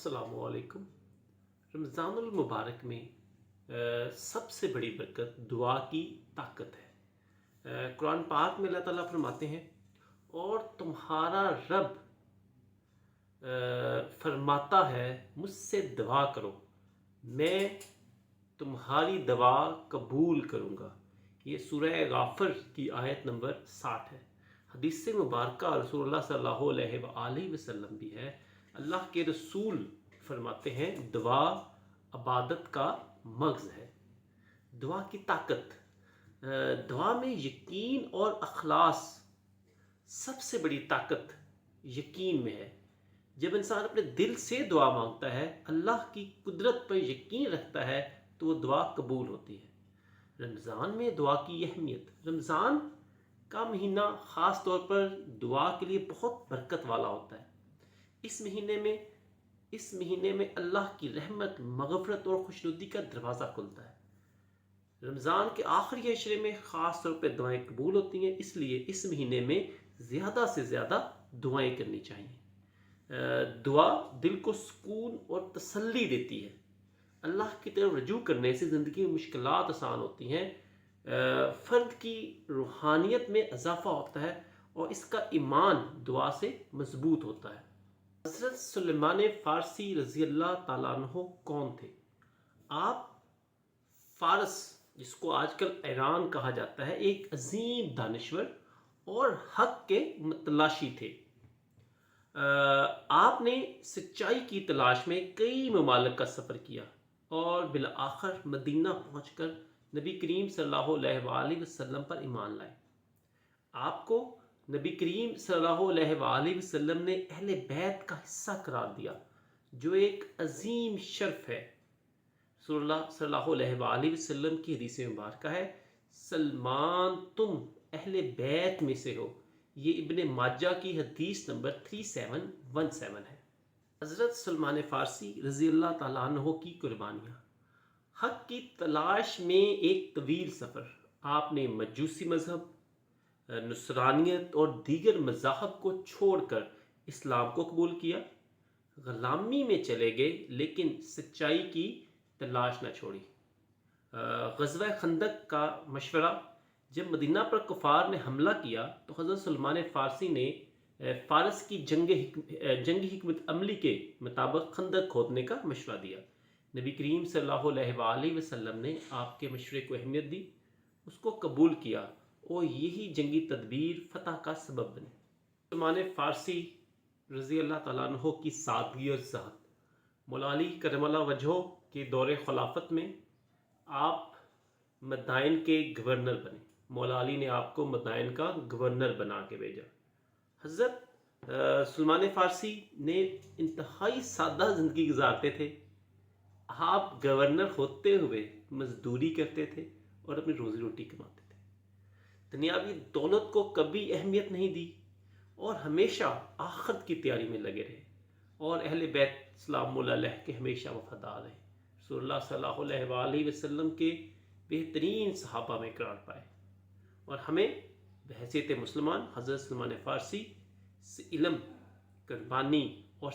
السلام علیکم۔ رمضان المبارک میں سب سے بڑی برکت دعا کی طاقت ہے۔ قرآن پاک میں اللہ تعالیٰ فرماتے ہیں اور تمہارا رب فرماتا ہے مجھ سے دعا کرو میں تمہاری دعا قبول کروں گا۔ یہ سورہ غافر کی آیت نمبر 60 ہے۔ حدیث مبارکہ رسول اللہ صلی اللہ علیہ وآلہ وسلم بھی ہے۔ اللہ کے رسول فرماتے ہیں دعا عبادت کا مغز ہے۔ دعا کی طاقت، دعا میں یقین اور اخلاص، سب سے بڑی طاقت یقین میں ہے۔ جب انسان اپنے دل سے دعا مانگتا ہے، اللہ کی قدرت پر یقین رکھتا ہے تو وہ دعا قبول ہوتی ہے۔ رمضان میں دعا کی اہمیت، رمضان کا مہینہ خاص طور پر دعا کے لیے بہت برکت والا ہوتا ہے۔ اس مہینے میں اللہ کی رحمت، مغفرت اور خوشنودی کا دروازہ کھلتا ہے۔ رمضان کے آخری عشرے میں خاص طور پہ دعائیں قبول ہوتی ہیں، اس لیے اس مہینے میں زیادہ سے زیادہ دعائیں کرنی چاہیے۔ دعا دل کو سکون اور تسلی دیتی ہے۔ اللہ کی طرف رجوع کرنے سے زندگی میں مشکلات آسان ہوتی ہیں، فرد کی روحانیت میں اضافہ ہوتا ہے اور اس کا ایمان دعا سے مضبوط ہوتا ہے۔ حضرت سلیمان فارسی رضی اللہ تعالیٰ عنہ کون تھے؟ آپ فارس، جس کو آج کل ایران کہا جاتا ہے، ایک عظیم دانشور اور حق کے متلاشی تھے۔ آپ نے سچائی کی تلاش میں کئی ممالک کا سفر کیا اور بالآخر مدینہ پہنچ کر نبی کریم صلی اللہ علیہ وآلہ وسلم پر ایمان لائے۔ آپ کو نبی کریم صلی اللہ علیہ وآلہ وسلم نے اہل بیت کا حصہ قرار دیا، جو ایک عظیم شرف ہے۔ رسول اللہ صلی اللہ علیہ وآلہ وسلم کی حدیث مبارکہ ہے، سلمان تم اہل بیت میں سے ہو۔ یہ ابن ماجہ کی حدیث نمبر 3717 ہے۔ حضرت سلمان فارسی رضی اللہ تعالیٰ عنہ کی قربانیاں، حق کی تلاش میں ایک طویل سفر۔ آپ نے مجوسی مذہب، نصرانیت اور دیگر مذاہب کو چھوڑ کر اسلام کو قبول کیا، غلامی میں چلے گئے لیکن سچائی کی تلاش نہ چھوڑی۔ غزوہ خندق کا مشورہ، جب مدینہ پر کفار نے حملہ کیا تو حضرت سلمان فارسی نے فارس کی جنگی حکمت عملی کے مطابق خندق کھودنے کا مشورہ دیا۔ نبی کریم صلی اللہ علیہ وآلہ وسلم نے آپ کے مشورے کو اہمیت دی، اس کو قبول کیا اور یہی جنگی تدبیر فتح کا سبب بنے۔ سلمان فارسی رضی اللہ تعالیٰ عنہ کی سادگی اور ذات، مولا علی کرم اللہ وجہہ کے دور خلافت میں آپ مدائن کے گورنر بنے۔ مولا علی نے آپ کو مدائن کا گورنر بنا کے بھیجا۔ حضرت سلمان فارسی نے انتہائی سادہ زندگی گزارتے تھے۔ آپ گورنر ہوتے ہوئے مزدوری کرتے تھے اور اپنی روزی روٹی کماتے تھے۔ دنیاوی دولت کو کبھی اہمیت نہیں دی اور ہمیشہ آخرت کی تیاری میں لگے رہے اور اہل بیت سلام اللہ علیہ کے ہمیشہ وفادار رہے۔ رسول اللہ صلی اللہ علیہ وآلہ وسلم کے بہترین صحابہ میں قرار پائے اور ہمیں بحیثیت مسلمان حضرت سلمان فارسی سے علم، قربانی اور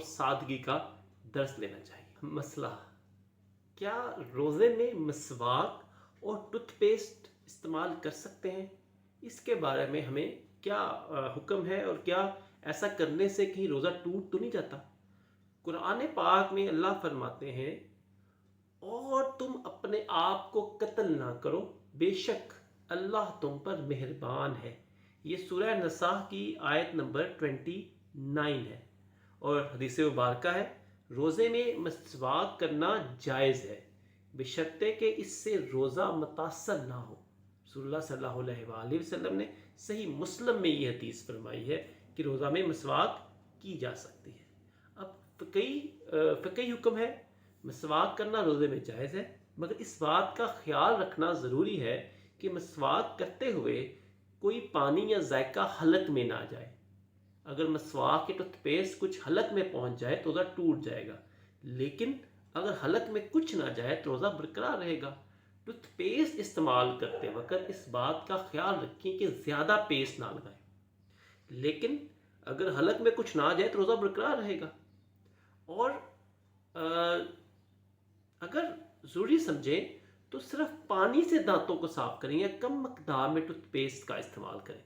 سادگی کا درس لینا چاہیے۔ مسئلہ، کیا روزے میں مسواک اور ٹوتھ پیسٹ استعمال کر سکتے ہیں؟ اس کے بارے میں ہمیں کیا حکم ہے اور کیا ایسا کرنے سے کہیں روزہ ٹوٹ تو نہیں جاتا؟ قرآن پاک میں اللہ فرماتے ہیں اور تم اپنے آپ کو قتل نہ کرو، بے شک اللہ تم پر مہربان ہے۔ یہ سورہ نساء کی آیت نمبر 29 ہے اور حدیث مبارکہ ہے روزے میں مسواک کرنا جائز ہے بشرطے کہ اس سے روزہ متاثر نہ ہو۔ رسول اللہ صلی اللہ علیہ وآلہ وسلم نے صحیح مسلم میں یہ حدیث فرمائی ہے کہ روزہ میں مسواک کی جا سکتی ہے۔ اب فقہی حکم ہے، مسواک کرنا روزے میں جائز ہے، مگر اس بات کا خیال رکھنا ضروری ہے کہ مسواک کرتے ہوئے کوئی پانی یا ذائقہ حلق میں نہ جائے۔ اگر مسواک یا ٹوتھ پیسٹ کچھ حلق میں پہنچ جائے تو روزہ ٹوٹ جائے گا، لیکن اگر حلق میں کچھ نہ جائے تو روزہ برقرار رہے گا۔ ٹوتھ پیسٹ استعمال کرتے وقت اس بات کا خیال رکھیں کہ زیادہ پیسٹ نہ لگائیں، لیکن اگر حلق میں کچھ نہ جائے تو روزہ برقرار رہے گا۔ اور اگر ضروری سمجھیں تو صرف پانی سے دانتوں کو صاف کریں یا کم مقدار میں ٹوتھ پیسٹ کا استعمال کریں۔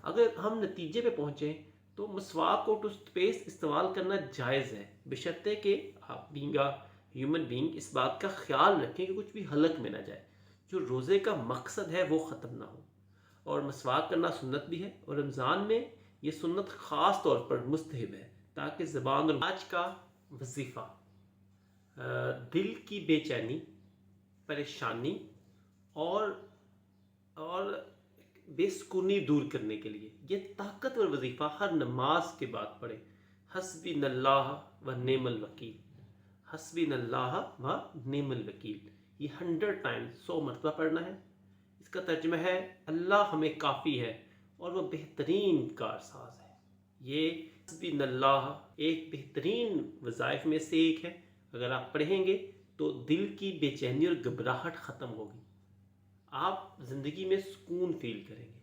اگر ہم نتیجے پہ پہنچیں تو مسواک اور ٹوتھ پیسٹ استعمال کرنا جائز ہے، بشرطے کہ آپ ہیومن بینگ اس بات کا خیال رکھیں کہ کچھ بھی حلق میں نہ جائے، جو روزے کا مقصد ہے وہ ختم نہ ہو۔ اور مسواک کرنا سنت بھی ہے، اور رمضان میں یہ سنت خاص طور پر مستحب ہے تاکہ زبان اور آج کا وظیفہ دل کی بے چینی، پریشانی اور بے سکونی دور کرنے کے لیے یہ طاقتور وظیفہ ہر نماز کے بعد پڑھے۔ حسبی اللہ و نعم الوکیل، حسبی اللہ و نعم الوکیل، یہ 100 ٹائمز 100 مرتبہ پڑھنا ہے۔ اس کا ترجمہ ہے اللہ ہمیں کافی ہے اور وہ بہترین کارساز ہے۔ یہ حسبی اللہ ایک بہترین وظائف میں سے ایک ہے، اگر آپ پڑھیں گے تو دل کی بے چینی اور گھبراہٹ ختم ہوگی، آپ زندگی میں سکون فیل کریں گے،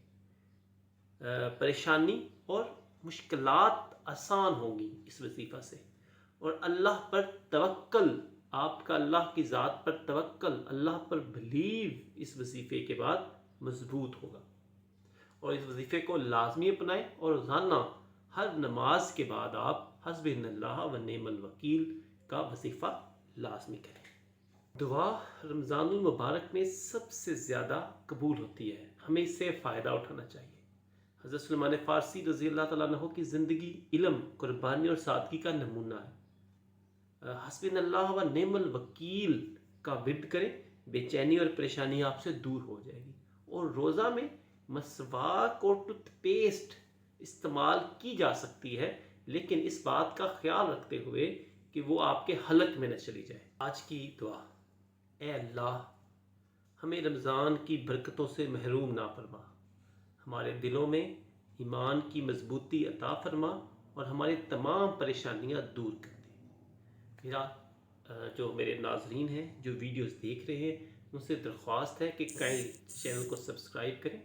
پریشانی اور مشکلات آسان ہوں گی اس وظیفہ سے، اور اللہ پر توکل، آپ کا اللہ کی ذات پر توکل، اللہ پر بلیو اس وظیفے کے بعد مضبوط ہوگا۔ اور اس وظیفے کو لازمی اپنائیں اور روزانہ ہر نماز کے بعد آپ حسبی اللہ و نعم الوکیل کا وظیفہ لازمی کریں۔ دعا رمضان المبارک میں سب سے زیادہ قبول ہوتی ہے، ہمیں اس سے فائدہ اٹھانا چاہیے۔ حضرت سلیمان فارسی رضی اللہ تعالیٰ عنہ کی زندگی علم، قربانی اور سادگی کا نمونہ ہے۔ حسبی اللہ و نعم الوکیل کا ورد کریں، بے چینی اور پریشانی آپ سے دور ہو جائے گی۔ اور روزہ میں مسواک اور ٹوتھ پیسٹ استعمال کی جا سکتی ہے، لیکن اس بات کا خیال رکھتے ہوئے کہ وہ آپ کے حلق میں نہ چلی جائے۔ آج کی دعا: اے اللہ، ہمیں رمضان کی برکتوں سے محروم نہ فرما، ہمارے دلوں میں ایمان کی مضبوطی عطا فرما اور ہماری تمام پریشانیاں دور کر دے۔ جو میرے ناظرین ہیں جو ویڈیوز دیکھ رہے ہیں، ان سے درخواست ہے کہ چینل کو سبسکرائب کریں،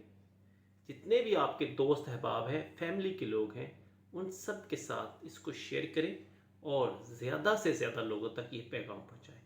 جتنے بھی آپ کے دوست احباب ہیں، فیملی کے لوگ ہیں، ان سب کے ساتھ اس کو شیئر کریں اور زیادہ سے زیادہ لوگوں تک یہ پیغام پہنچائیں۔